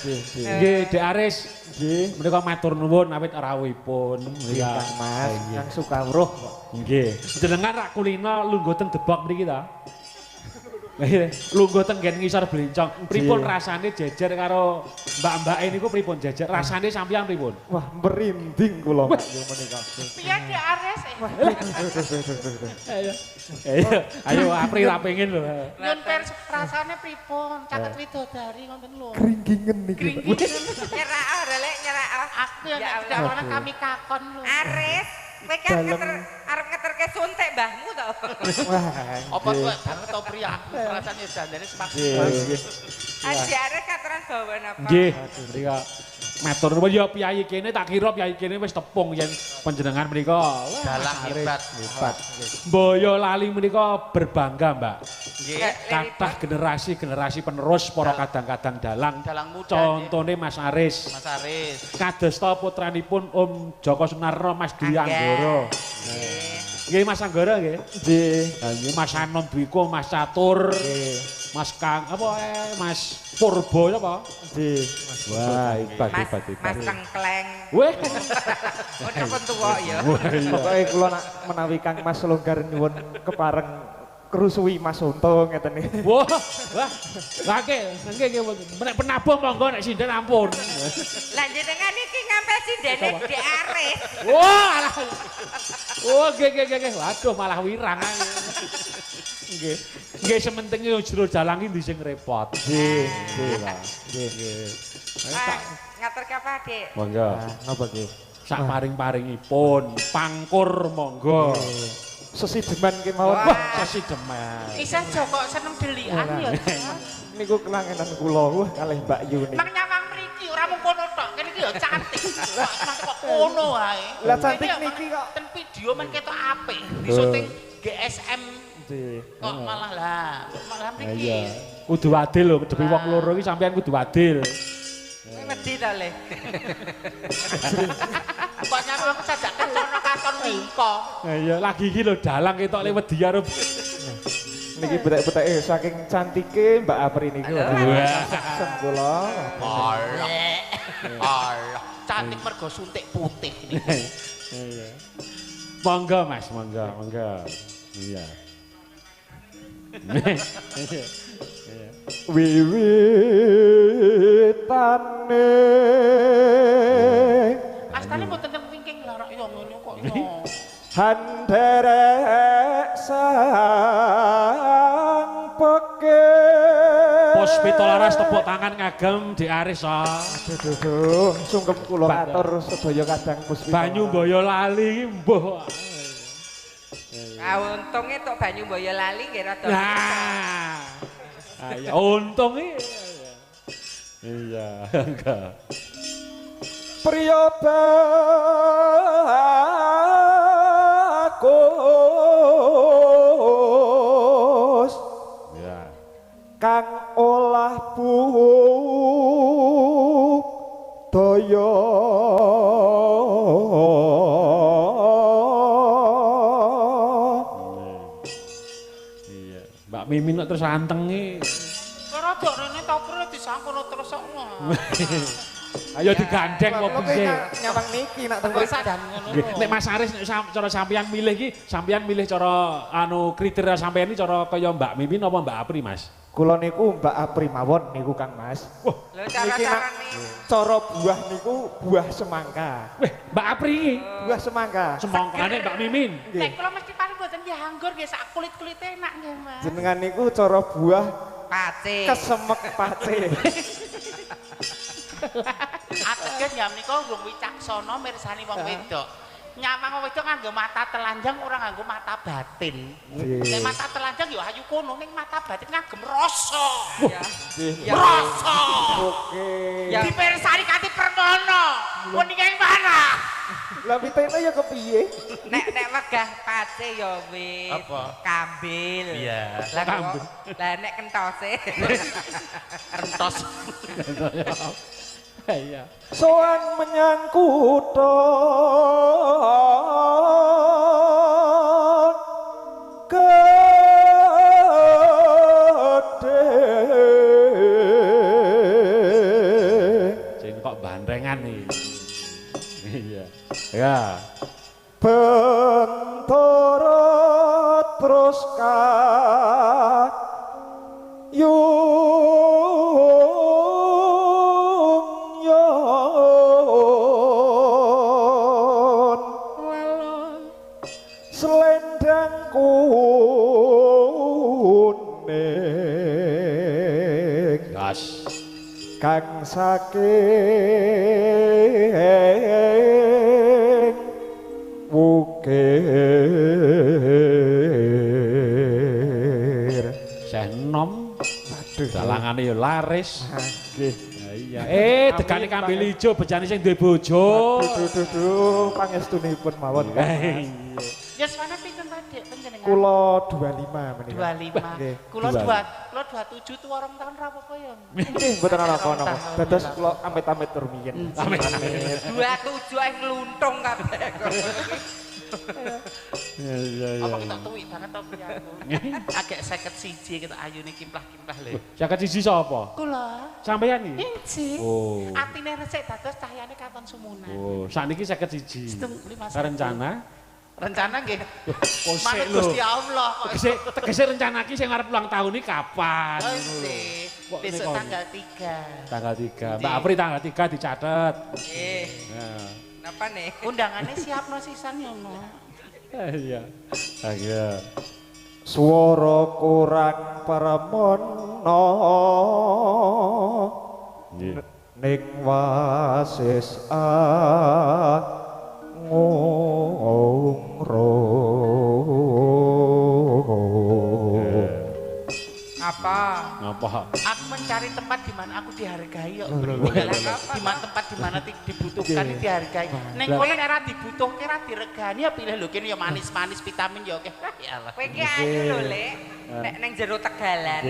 Speaker 1: Nggih, Dek Aris. Nggih, menika matur nuwun awit rawuhipun.
Speaker 4: Iya, Kang Mas, yang sukawruh kok.
Speaker 1: Nggih. Jenengan rak kulina lungguh teng Debok mriki ta? Lungguh teng nggen ngisor Blencong. Pripun rasane jejer karo mbak-mbake niku pripun jejer? Rasane sampeyan pripun?
Speaker 4: Wah, merinding kula yo menika.
Speaker 3: Piye Dek Aris?
Speaker 1: Ayo apri ra pengin lho.
Speaker 3: Nyun pers rasane pripun? Caket widodari ngoten lho.
Speaker 4: Kringgingen niki.
Speaker 2: Nyerak relek nyerak.
Speaker 3: Aku ya nek tidak ana kami kakon lho.
Speaker 2: Aris, kowe kan arep ngeterke suntik mbahmu to.
Speaker 4: Wah.
Speaker 3: Apa tuh banget to pria aku rasane dandane semaksa.
Speaker 2: Aji Aris kateran bawa napa?
Speaker 1: Nggih, mrika matur nuwun ya piyayi kene tak kira piyayi kene wis tepung yen panjenengan mrika.
Speaker 3: Dalang hebat.
Speaker 1: Boyo lali menika berbangga, Mbak.
Speaker 3: Nggih.
Speaker 1: Kathah generasi penerus para kadang-kadang dalang.
Speaker 3: Dalang muda.
Speaker 1: Contone Mas Aris.
Speaker 3: Mas Aris.
Speaker 1: Kadosta putranipun Om Joko Sunarno, Mas Dwi Anggara. Nggih Mas Anggara nggih.
Speaker 4: Nggih.
Speaker 1: Nggih Mas Anon Dwiko, Mas Catur. Mas Kang apa Mas Purbo apa?
Speaker 4: Nggih. Wah,
Speaker 2: Mas Tengkleng.
Speaker 1: Weh.
Speaker 2: Udah pun tuwa ya.
Speaker 4: Pokoke kula nak menawi Kang Mas longgar nyuwun kepareng kerusui Mas Untung ngeten iki.
Speaker 1: Wah, nggih nek penabung monggo nek sinden ampun.
Speaker 2: Lah jenengan iki ngampe sindene Dek Aris.
Speaker 1: Wah, alah. Oh, nggih. Waduh, malah wirang. Nggih. Nggih sementinge jero dalang iki ndi sing repot. Nggih lah. Nggih.
Speaker 2: Ngatur ke apa, Dek?
Speaker 1: Monggo.
Speaker 4: Napa nggih?
Speaker 1: Sak paring-paringipun, pangkur monggo.
Speaker 4: Sesideman kemawon.
Speaker 2: Wah.
Speaker 1: Wah, sesideman.
Speaker 3: Isa Joko seneng delikan ya.
Speaker 4: Niku kelangenan kula kalih Mbak Yuni.
Speaker 3: Nang nyawang mriki ora mung kono tok, kene iki ya cantik. Nang kok kono wae.
Speaker 4: Lah cantik niki kok.
Speaker 3: Ten video men ketok apik. Di syuting GSM
Speaker 4: Nggih.
Speaker 3: kok malah mriki.
Speaker 1: Kudu adil lho, kedepi wong loro iki sampean kudu adil.
Speaker 2: Kowe wedi ta, Le?
Speaker 3: Kok nyawang sadak kencono katon mingko.
Speaker 1: Iya, lagi iki lho dalang ketok le wedi karo.
Speaker 4: Niki betek-beteke saking cantike Mbak Apri niku.
Speaker 1: Wah.
Speaker 4: Sem kula.
Speaker 3: Allah. Cantik mergo suntik putih niki.
Speaker 1: Iya. Monggo Mas, monggo. Iya.
Speaker 4: Wiwitane
Speaker 3: Astane mboten teng wingking larak ya ngono kok ya.
Speaker 4: Handerek sang peke
Speaker 1: Pos Pitolaras tepuk tangan ngagem Dek Aris.
Speaker 4: Aduh, sungkem kula atur sedaya kadang Puspita.
Speaker 1: Banyu Boyolali mbuh.
Speaker 2: Ah untunge tok banyu Boyolali nggih rada.
Speaker 1: Nah. Ayo untung iki. Iya, enggak.
Speaker 4: Priya bagus
Speaker 1: Ya.
Speaker 4: kang olah daya
Speaker 1: Iya. Mbak Mimin kok terus anteng iki.
Speaker 3: Ora dok rene topre disangkono terus kok.
Speaker 1: Ayo digandeng apa piye?
Speaker 4: nyawang niki nak teng
Speaker 3: Sadan ngono.
Speaker 1: Nek Mas Aris nek cara sampeyan milih iki, sampeyan milih cara kriteria sampeyan iki cara kaya Mbak Mimin apa Mbak Apri, Mas?
Speaker 4: kula niku Mbak Apri mawon niku Kang Mas.
Speaker 1: Wah,
Speaker 2: Lho
Speaker 4: Niki
Speaker 2: cara-carane.
Speaker 4: cara buah niku buah semangka.
Speaker 1: weh, Mbak Apri iki
Speaker 4: Buah semangka.
Speaker 1: semongkane Mbak Mimin.
Speaker 3: Nek kula mesti paling mboten ya anggur nggih sak kulit-kulit enak nggih, Mas.
Speaker 4: Jenengan niku cara buah
Speaker 2: Pace.
Speaker 4: kesemek pace.
Speaker 3: Ateges ya menika wong wicaksana mirsani wong wedok. Nyamang wong wedok nganggo mata telanjang ora nganggo mata batin. Nek mata telanjang ya ayu kono ning mata batin ngagem rasa.
Speaker 2: Ya.
Speaker 4: Nggih.
Speaker 3: Rasa.
Speaker 4: Oke.
Speaker 2: Ya.
Speaker 3: Dipirsani kanthi permono. Kuning yang mana?
Speaker 4: Lah pitene ya kepiye?
Speaker 2: Nek wegah pace ya wis.
Speaker 3: Apa?
Speaker 2: Kambil.
Speaker 3: Iya.
Speaker 2: Lah nek kentose.
Speaker 3: Rentos.
Speaker 1: Iya.
Speaker 4: Soan menyang kutha
Speaker 1: Sing kok bandrengan iki. Iya. Ya.
Speaker 4: Bentara terus selendang kuning
Speaker 1: Gas.
Speaker 4: kang saking wukir
Speaker 1: Senom.
Speaker 4: aduh
Speaker 1: Dalangane ya laris.
Speaker 4: nggih
Speaker 1: Iya. Dekane kambil ijo bejane sing duwe bojo.
Speaker 4: duh pangestunipun mawon
Speaker 1: Iya.
Speaker 3: Ya suwana pinten Pak Dik panjenengan?
Speaker 4: kula 25 menika
Speaker 3: 25.
Speaker 4: Nggih.
Speaker 3: Kula
Speaker 1: Dua.
Speaker 3: 27 tuwa 2 tahun ra apa-apa ya.
Speaker 4: nggih mboten ana apa-apa dados kula amit-amit rumiyin
Speaker 1: Amit-amit.
Speaker 2: 27 ae ngluntung kabeh.
Speaker 1: Iya
Speaker 3: Apa kita tuwik banget to piye aku. Agek 51 kita ayune kimplah-kimplah lho.
Speaker 1: Jaket siji sapa?
Speaker 3: Kula
Speaker 1: Sampeyan iki?
Speaker 3: inci.
Speaker 1: Oh.
Speaker 3: Atine resik dados cahyane katon sumunan.
Speaker 1: Oh, sakniki 51.
Speaker 3: Sedeng 51.
Speaker 1: Rencana
Speaker 3: Rencana nggih.
Speaker 1: Kosek
Speaker 3: Manut
Speaker 1: lho.
Speaker 3: Gusti Allah kok.
Speaker 1: tegese rencana iki sing arep ulang tahun iki kapan?
Speaker 3: Oh,
Speaker 1: Ngono lho.
Speaker 3: sih.
Speaker 1: Kok
Speaker 3: Besok
Speaker 1: niku?
Speaker 3: tanggal 3.
Speaker 1: Tanggal 3. Mbak
Speaker 3: Nggih.
Speaker 1: Apri tanggal 3 dicatet.
Speaker 2: Eh,
Speaker 1: Nah.
Speaker 2: napa nih?
Speaker 3: Undangannya siapno sisan ya no.
Speaker 1: Iya. Iya.
Speaker 4: swara kurang permono
Speaker 1: Nggih.
Speaker 4: ning wasis ngungro
Speaker 2: Apa?
Speaker 1: Ngapa?
Speaker 3: Aku mencari tempat di mana aku dihargai kok.
Speaker 2: Lah,
Speaker 3: Di mana tempat di mana dibutuhkan dihargai. Neng kono nek ra dibutuhke ra diregani ya pilih lho kene ya manis-manis vitamin ya oke. Ya Allah.
Speaker 2: Kowe iki ayu lho, Lek. Nek ning jero tegalan.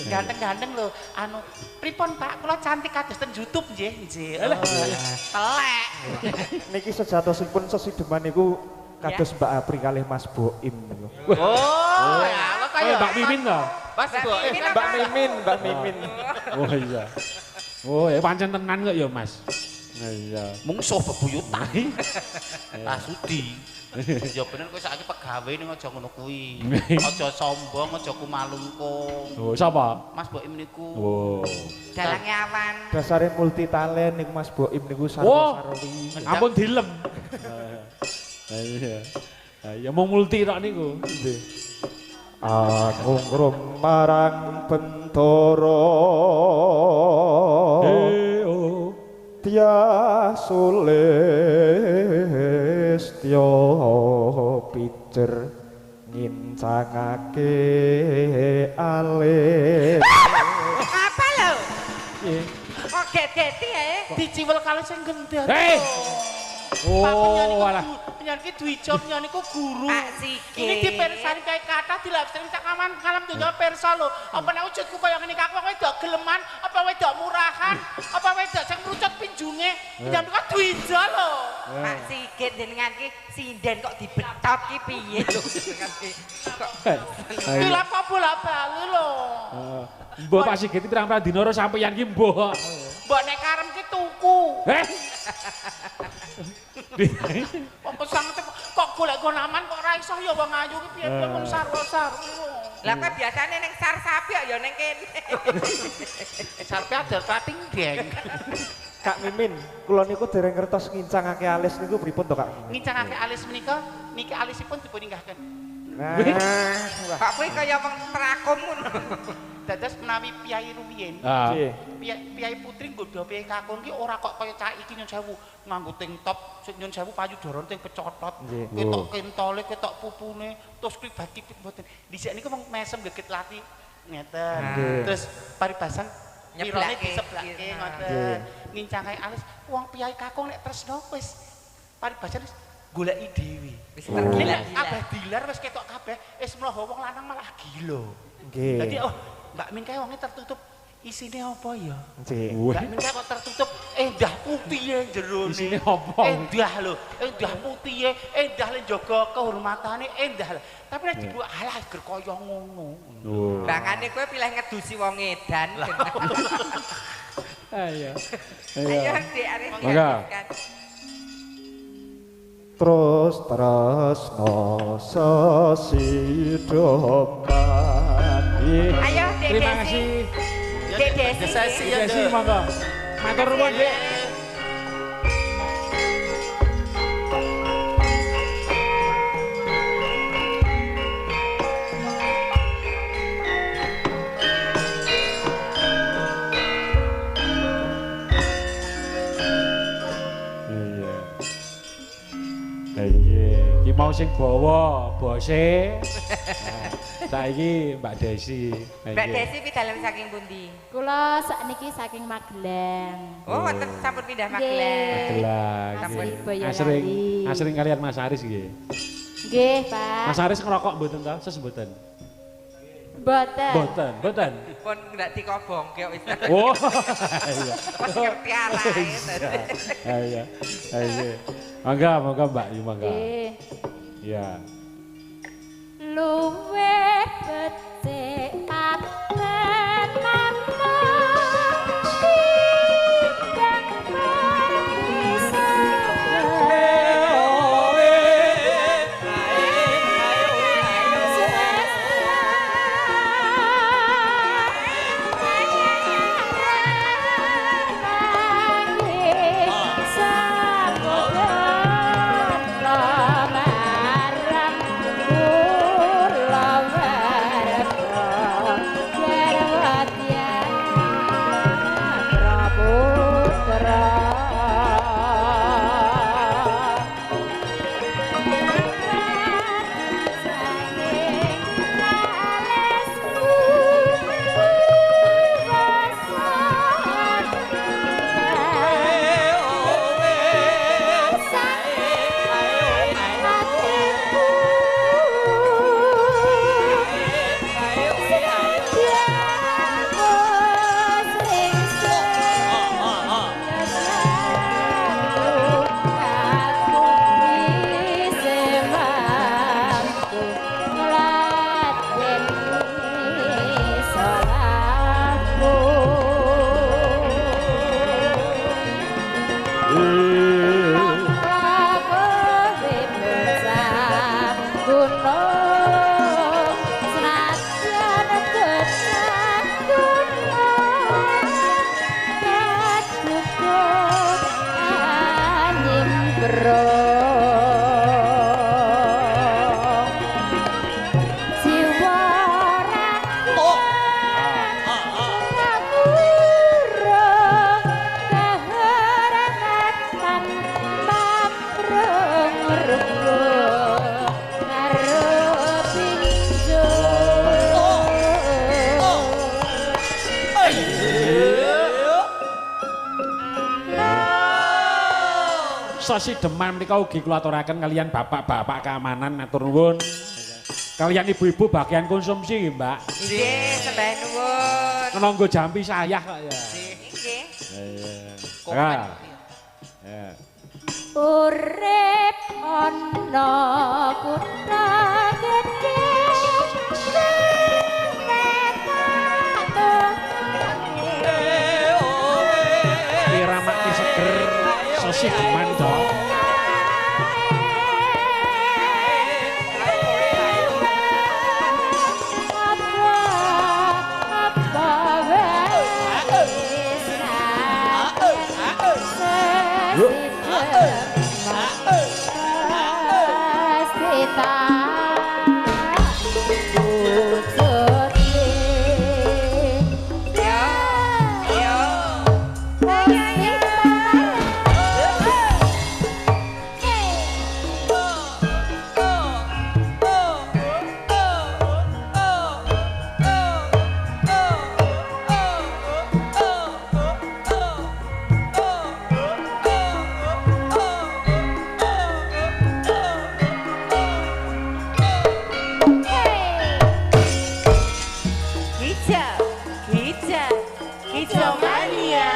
Speaker 3: Ganteng-ganteng lho. Anu pripun Pak? Kula cantik kados ten YouTube nggih. Nggih.
Speaker 2: Telek.
Speaker 4: niki sejatosipun sesideman niku kados Mbak Apri kalih Mas Boim niku.
Speaker 3: Oh, ya Allah kaya
Speaker 1: Mbak Mimin ta?
Speaker 3: Mas
Speaker 2: Mbak Mimin
Speaker 3: Bo.
Speaker 4: Mbak Mimin, Mbak Mimin.
Speaker 1: Oh iya. Oh, ya pancen tenan kok ya, Mas. Nah, iya.
Speaker 3: Mungsuh bebuyutan. Ah sudi. Ya bener kowe saiki pegawe ning aja ngono kuwi. Aja sombong, aja kumalungkung.
Speaker 1: Oh, sapa?
Speaker 3: Mas Boim niku.
Speaker 1: Oh.
Speaker 2: Dalange awan.
Speaker 4: Dasare multi talent niku Mas Boim niku
Speaker 1: Wow.
Speaker 4: sarwa-sarwi.
Speaker 1: Ampun dilem. Nah, iya. Nah, ya mau multi tok niku.
Speaker 4: Nggih. Aku ngrum marang bentara
Speaker 1: Oh.
Speaker 4: Tia Sulistya pijer ngincangake alih.
Speaker 2: Apa lho?
Speaker 1: Piye?
Speaker 2: Kok get-geti ae?
Speaker 3: Diciwel kali sing gendhet.
Speaker 1: Hei! Oh, alah.
Speaker 3: Penyanyi duwe job nyanyi ku guru.
Speaker 2: Pak Sigit.
Speaker 3: Ini dipersani kayak kata dilapsani sak kalam dunya persa lho. Apa nek wujudku kaya ngene iki aku wedok geleman, apa wedok murahan, apa wedok sing mrucut pinjunge. Penyanyi ku duwe job lho.
Speaker 2: Pak Sigit jenengan ki sinden kok dibetot ki piye lho jenengan ki. Kok
Speaker 3: Dilap apa bolak-balik lho.
Speaker 1: Mbok Pak Sigit pirang-pirang dina ora sampeyan ki mbok.
Speaker 3: Mbok nek karem ki tuku.
Speaker 1: Heh.
Speaker 3: Apa sanget kok golek gonaman kok ora iso ya wong ayu ki piye-piye mung sarwa-sarwa.
Speaker 2: lah kok biasane ning sar sapi ya ning kene.
Speaker 3: Sarpe ada rating deng.
Speaker 4: Kak Mimin, kula niku dereng ngertos ngincangake alis niku pripun to Kak Mimin?
Speaker 3: Ngincangake alis menika niki alisipun dipun ninggahken.
Speaker 4: Nah, wah.
Speaker 2: Pak kuwi kaya wong trakum ngono.
Speaker 3: Dados menawi piyai rumiyin.
Speaker 1: Ah.
Speaker 4: Nggih.
Speaker 3: Piyai putri nggodha piyai kakung ki ora kok kaya cah iki nyun sewu nganggo tank top sing nyun sewu payudaran ting pecotot.
Speaker 4: Nggih.
Speaker 3: Ketok kentole, ketok pupune, terus kuwi bakipit mboten. Dhisik niku wong mesem geget lati ngeten.
Speaker 4: Nggih.
Speaker 3: Terus paribasan pirone
Speaker 2: Nyeblake.
Speaker 3: diseblake
Speaker 2: Nggih.
Speaker 3: ngoten. Ngincangke alis wong piyai kakung nek tresno wis paribasane goleki dhewe.
Speaker 2: Wis
Speaker 3: Nek
Speaker 2: tergila-gila.
Speaker 3: kabeh dilar wis ketok kabeh, mloho wong lanang malah gila.
Speaker 4: Nggih.
Speaker 3: Dadi Mbak Min kae wonge tertutup isine apa ya?
Speaker 4: Nggih.
Speaker 3: Mbak Min kae kok tertutup endah putih jerone.
Speaker 1: Isine apa?
Speaker 3: Endah lho, endah putih endah le jaga kehormatane endah. Tapi nek dibuat alah ger kaya ngono.
Speaker 2: Bangane kowe pilih ngedusi wong edan.
Speaker 1: Ayo.
Speaker 2: Ayo Dik arep
Speaker 1: Mangga.
Speaker 2: dilanjutkan.
Speaker 4: Terus tresno sesidoman.
Speaker 2: Ayo, Dek
Speaker 1: Terima
Speaker 2: Desi.
Speaker 1: kasih.
Speaker 2: Dek Desi.
Speaker 3: Desi ya,
Speaker 1: Desi,
Speaker 3: Dek.
Speaker 1: monggo. Matur nuwun, Dek. Iya. Lah iya, iki mau sing bawa bose. Nah, saiki Mbak Desi. Lah
Speaker 2: Mbak
Speaker 1: iya.
Speaker 2: Desi pidalem saking pundi?
Speaker 5: Kula sakniki saking Magelang.
Speaker 2: Oh, wonten sampun pindah Magelang.
Speaker 1: Gelang.
Speaker 5: Asli
Speaker 1: nggih.
Speaker 5: Boyolali.
Speaker 1: Asring kalian Mas Aris nggih.
Speaker 5: Nggih, Pak.
Speaker 1: Mas Aris ngerokok mboten ta? Sesemboten.
Speaker 5: Mboten.
Speaker 1: Mboten, mboten.
Speaker 2: Pun ndak dikobongke wis.
Speaker 1: Oh. Iya.
Speaker 2: Wis ngerti arahe.
Speaker 1: Iya. Iya. Monggo Mbak, iya monggo.
Speaker 5: Nggih.
Speaker 1: Iya.
Speaker 5: Luwe becik aten mama. Tidak bisa.
Speaker 1: Sasi Deman menika ugi kula aturaken kalian bapak-bapak keamanan matur nuwun. Kalian ibu-ibu bagian konsumsi, Mbak.
Speaker 2: Nggih, sembah nuwun.
Speaker 1: Menunggu jampi sayah kok ya.
Speaker 2: Nggih.
Speaker 1: Iya. Ya.
Speaker 5: Urip ana kutha gedhe
Speaker 1: Irama ki seger Sasi Deman to.
Speaker 2: hijau mania.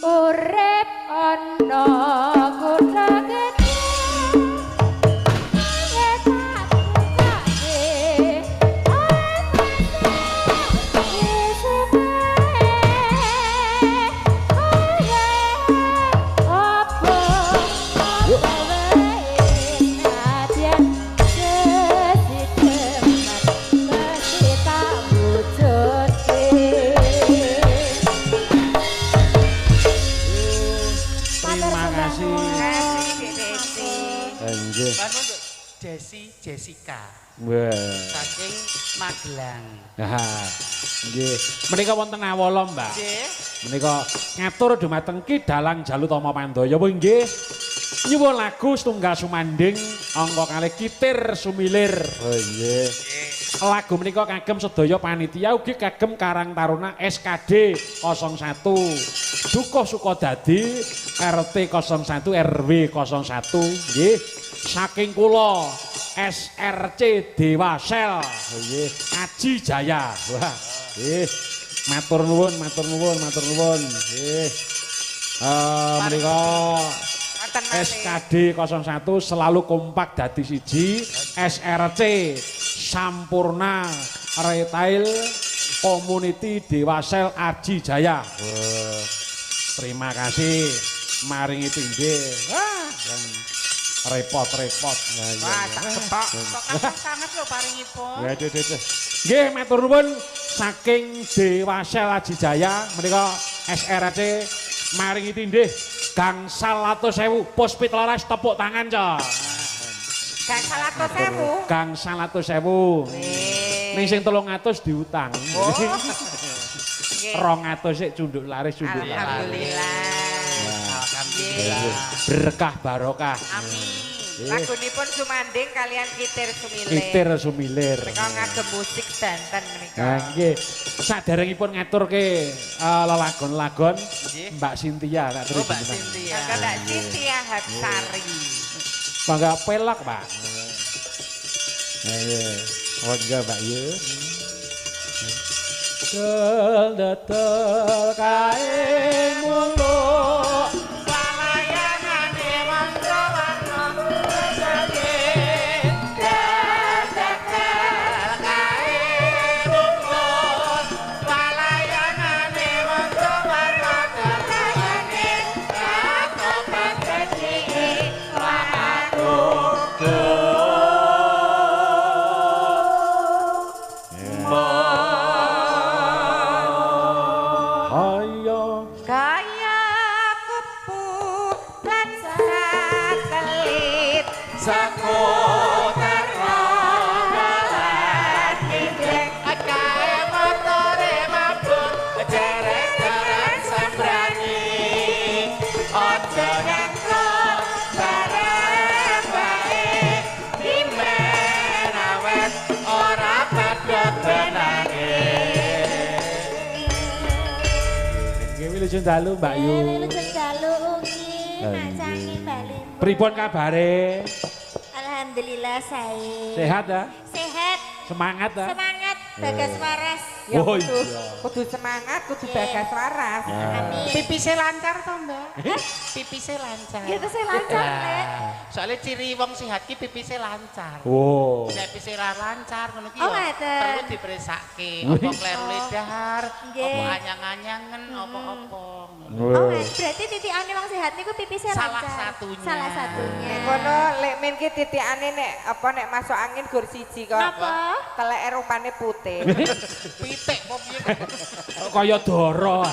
Speaker 5: Urip ana kutha gedhe
Speaker 3: Jessica.
Speaker 1: Wah.
Speaker 3: Saking Magelang.
Speaker 1: Nah, nggih. Menika wonten awala, Mbak.
Speaker 3: Nggih.
Speaker 1: Menika ngatur dhumateng Ki Dalang Jalutama Pandaya nggih. Nyuwun lagu setunggal sumanding angka kalih Kitir Sumilir. Oh nggih. Lagu menika kagem sedaya panitia ugi kagem Karang Taruna SKD 01. Dukuh Sukodadi RT 01 RW 01 nggih. Saking kula SRC Dewasel nggih Aji Jaya. Wah, nggih. Matur nuwun nggih. Menika SKD 01 selalu kompak dadi siji, SRC Sampurna Retail Community Dewasel Aji Jaya. Terima kasih maringi pinggih. Wah, repot-repot.
Speaker 2: Wah, tak kebak. Kok sangat lho paringipun.
Speaker 1: Ya, nggih, matur nuwun saking Dewasel Aji Jaya menika SRC maringi tindih gangsal 100.000 puspit laras tepuk tangan, Cok.
Speaker 2: Gangsal 100.000.
Speaker 1: Gangsal 100.000. Ning sing 300 diutang.
Speaker 2: Oh.
Speaker 1: 200 sik cunduk laris.
Speaker 2: Alhamdulillah.
Speaker 1: Berkah barokah.
Speaker 2: Amin. Lagunipun sumanding kalian Kitir Sumilir.
Speaker 1: Kitir Sumilir.
Speaker 2: Mereka ngagem musik danten menika.
Speaker 1: Nah, nggih. Saderengipun ngaturke lelagon-lagon Mbak Sintia tak terus.
Speaker 3: Mbak Sintia.
Speaker 2: Mbak Sintia Hapsari.
Speaker 1: Bangga pelak, Pak. Nggih. Wonggo, Mbak ya. Keldatel kae muluk
Speaker 2: Palayangane mangga warna sakit. Keldatel kae muluk palayangane mangga warna sakit. Kapan dadi
Speaker 1: ayo
Speaker 2: kaya
Speaker 1: lujeng dalu Mbak Yu.
Speaker 6: Lujeng dalu ugi macangi bali.
Speaker 1: Pripun kabare?
Speaker 6: Alhamdulillah saya.
Speaker 1: Sehat ya?
Speaker 6: Sehat,
Speaker 1: Semangat ya?
Speaker 6: semangat, bagas waras.
Speaker 2: Ya
Speaker 1: Oh,
Speaker 2: kudu,
Speaker 1: iya.
Speaker 2: kudu semangat, kudu bagas waras.
Speaker 6: Amin.
Speaker 3: Pipise lancar to, Mbak? Pipise lancar.
Speaker 6: Gitu saya lancar, Nek.
Speaker 3: Soalnya ciri wong sehat ki pipise lancar.
Speaker 1: Oh.
Speaker 3: Nek pipise ra lancar ngono ki
Speaker 6: Oh,
Speaker 3: ya
Speaker 6: ngaten.
Speaker 3: perlu diperesake. Apa kleru dahar,
Speaker 6: Nggih.
Speaker 3: apa anyang-anyangen, apa-apa.
Speaker 6: Oh, berarti titikane wong sehat niku pipisnya
Speaker 3: Salah
Speaker 6: lancar.
Speaker 3: satunya.
Speaker 6: Salah satunya.
Speaker 2: Nek kono lek men ki titikane nek apa nek masuk angin gur siji kok.
Speaker 6: Napa?
Speaker 2: Teleke rupane putih.
Speaker 3: Pitik apa piye?
Speaker 1: Kaya doro.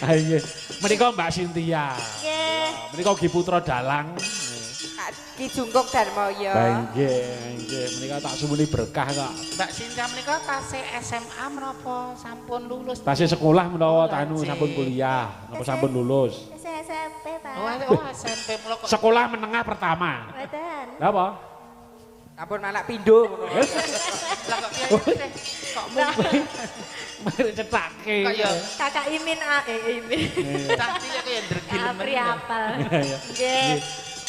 Speaker 1: Ayo. Menika Mbak Cynthia.
Speaker 6: Nggih.
Speaker 1: Menika Ki Putra Dalang.
Speaker 2: Ki Jungkuk Darmoyo.
Speaker 1: Nggih. Menika tak sumuni berkah kok.
Speaker 3: Mbak Sinta menika tasih SMA menapa sampun lulus?
Speaker 1: Tasih sekolah menawa tanu sampun kuliah, napa sampun lulus.
Speaker 6: Saya SMP, Pak.
Speaker 3: Oh, SMP mulo kok.
Speaker 1: Sekolah menengah pertama.
Speaker 6: Mboten.
Speaker 1: Napa?
Speaker 2: Ampun malah pindho.
Speaker 3: Lah kok piye teh? Kok mungkin
Speaker 1: Mari cetake.
Speaker 3: kok ya
Speaker 6: Kakak Imin Imin.
Speaker 3: cantik ya kaya ndregil
Speaker 6: Apri apal.
Speaker 1: Iya.
Speaker 6: Nggih.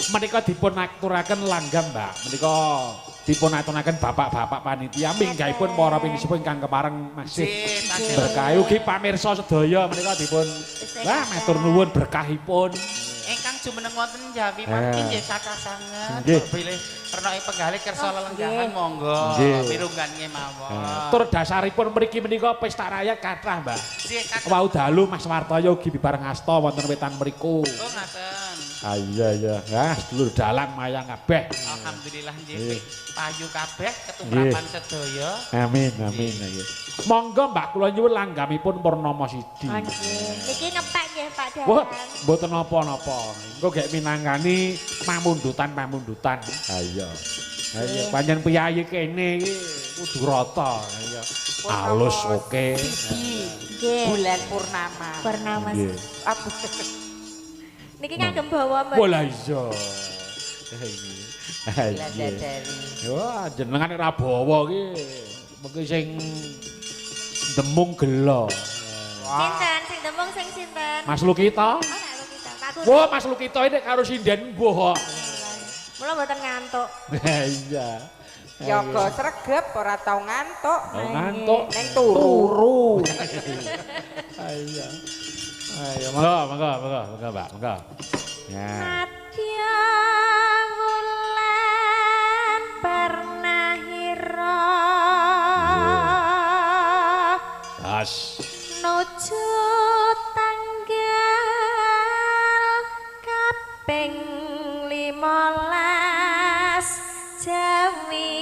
Speaker 1: Menika dipun aturaken langgam, Mbak. Menika dipun aturaken bapak-bapak panitia minggahipun para pinisipun ingkang kepareng masih berkah ugi pamirsa sedaya menika dipun wah matur nuwun berkahipun.
Speaker 3: ingkang jumeneng wonten Jawi mangke nggih kathah sanget.
Speaker 1: Nggih.
Speaker 3: Bilih renoke penggalih kersa lelenggahan monggo
Speaker 1: Nggih.
Speaker 3: mirunggan mawon.
Speaker 1: Tur dasaripun mriki menika pesta rakyat kathah, Mbak.
Speaker 3: Nggih kathah.
Speaker 1: Wau dalu Mas Wartoyo ugi bibareng asta wonten wetan mriku.
Speaker 3: Oh ngaten.
Speaker 1: Ah iya. Nah, sedulur dalang mayang kabeh.
Speaker 3: Alhamdulillah
Speaker 1: Nggih.
Speaker 3: nggih. Payu kabeh ketumrapan sedaya.
Speaker 1: Amin. Nggih. Monggo Mbak kula nyuwun langgamipun purnama siji.
Speaker 6: Niki ngepek nggih Pak
Speaker 1: Wah,
Speaker 6: Dalang.
Speaker 1: mboten napa-napa. Engko gek minangkani pamundutan. Ayo. Ayo panjen piyayi kene iki kudu rata. Ayo. Alus oke.
Speaker 6: Nggih.
Speaker 2: Bulan purnama.
Speaker 6: Purnama.
Speaker 1: Nggih.
Speaker 2: Apa?
Speaker 6: Niki kagem bawa Mbak.
Speaker 1: Wala iya.
Speaker 2: Bulan dadari.
Speaker 1: Wah, jenengan ra bawa iki. Mengki sing demung gelo.
Speaker 6: Sinten sing demung sing sinten?
Speaker 1: Mas Lukita.
Speaker 6: Oh, nek lu kita. Pak Guru.
Speaker 1: Wah, Mas Lukita ini karo sinden mbuh kok.
Speaker 6: Mula mboten ngantuk.
Speaker 1: Iya.
Speaker 2: Yoga sregep ora tau ngantuk.
Speaker 1: Oh, ngantuk.
Speaker 2: Neng turu.
Speaker 1: Ayo. Ayo, monggo, Mbak, monggo. Ya.
Speaker 6: Natya wulan pernah hira
Speaker 1: Das.
Speaker 6: nuju tanggal kaping 15 Jawi.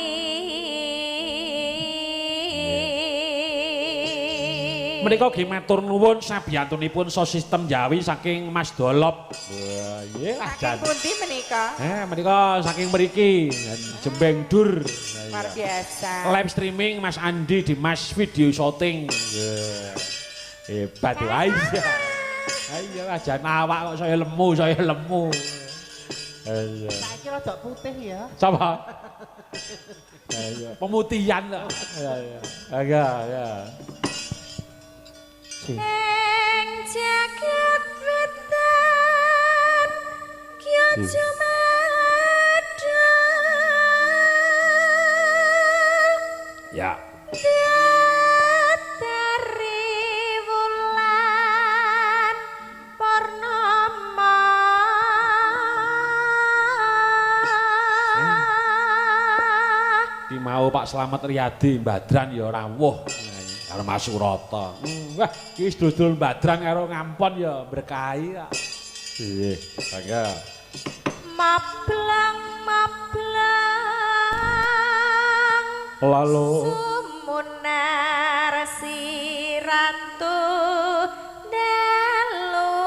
Speaker 1: Menika nggih matur nuwun sabiyantunipun sistem Jawi saking Mas Dolop. Wah, nggih
Speaker 2: Saking pundi menika?
Speaker 1: menika saking mriki Jembeng Dur.
Speaker 2: Luar biasa.
Speaker 1: Live streaming Mas Andi di Mas video shooting. Hebat wae. Ayo aja awak kok saya lemu. Ayo.
Speaker 3: Saiki rada putih ya.
Speaker 1: Sapa? Ayo, pemutihan lah. Ayo.
Speaker 6: Ing jagat wetan kya jumadha
Speaker 1: Ya.
Speaker 6: datari wulan purnama
Speaker 1: Ki mau Pak Slamet Riyadi Mbadran ya rawuh karo Mas Surata. Wah, ki sedulur Mbadran karo Ngampon ya berkahi kok. Nggih, bangga.
Speaker 6: mablang
Speaker 1: Lalu
Speaker 6: sumunar si ratu dalu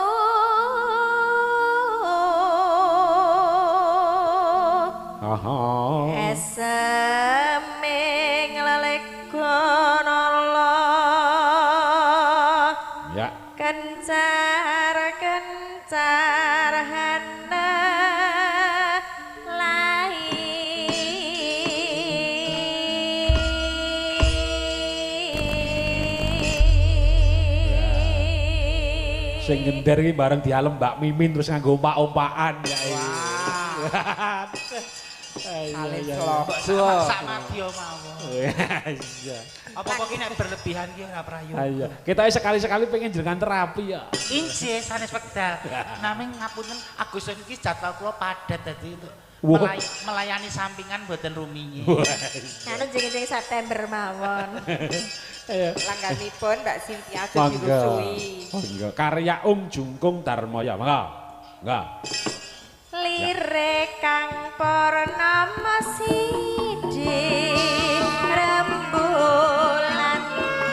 Speaker 1: aha.
Speaker 6: eseming lelegon Allah
Speaker 1: Ya.
Speaker 6: kencar hana lahir
Speaker 1: Sing ngender iki bareng dialem Mbak Mimin terus nganggo ompak-ompakan ya.
Speaker 2: Wah. Salin
Speaker 1: Iya.
Speaker 2: selok.
Speaker 3: Sak madya mawon.
Speaker 1: Iya.
Speaker 3: Apa-apa ki nek berlebihan ki ora prayo.
Speaker 1: Iya. Kita sekali-sekali pengen jenengan terapi ya.
Speaker 3: Injih sanes wekdal. Naming ngapunten Agustus iki jadwal kula padat dadi untuk
Speaker 1: Wah.
Speaker 3: melayani sampingan mboten rumiyin.
Speaker 6: Anu jeng-jeng September mawon.
Speaker 2: Langganipun Mbak Cynthia aja
Speaker 1: Mangga.
Speaker 2: dirusui.
Speaker 1: Mangga. Karya Jungkung Darmoya. Mangga. Mangga.
Speaker 6: Lirik kang purnama siji rembulan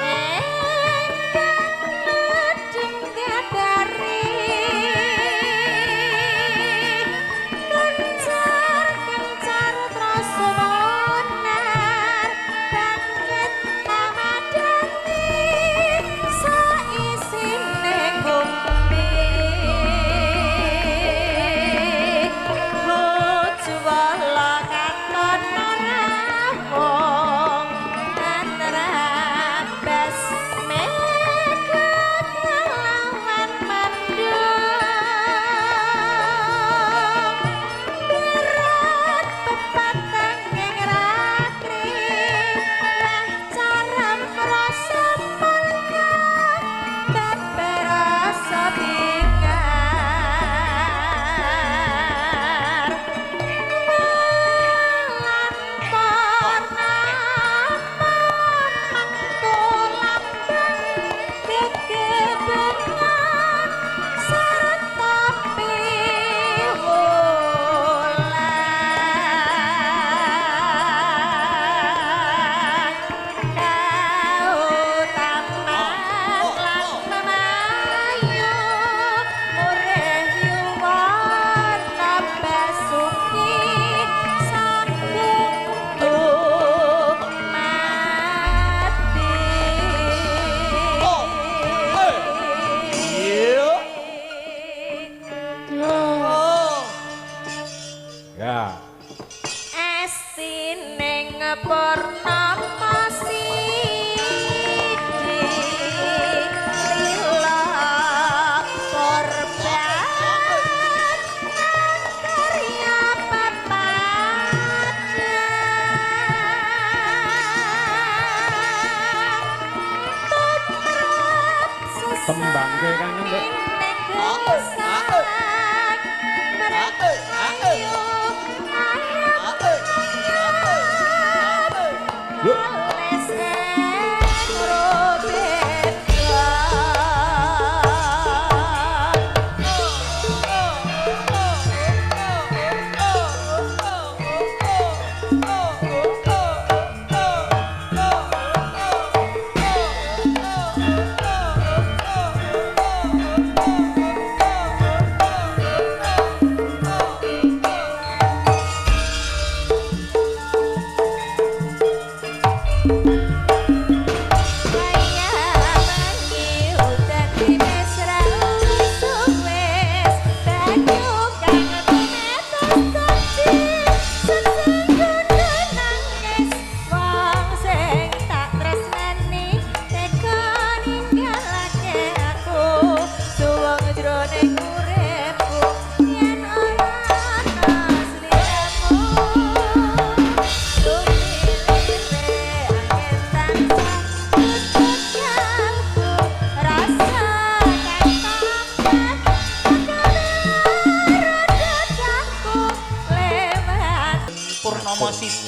Speaker 6: engkang ledeng gadari kencar prasmanar bangkit amadani saisine ngombe Juwala katon naramong anrabas mega kelawan mandung berat pepatang yang rakri lah caram rasa pangka beberasa bingar
Speaker 1: Ya.
Speaker 6: Asining purnama sidi lila korban karya pepadang
Speaker 1: Tembang ke kangen, Dek.
Speaker 6: Negesa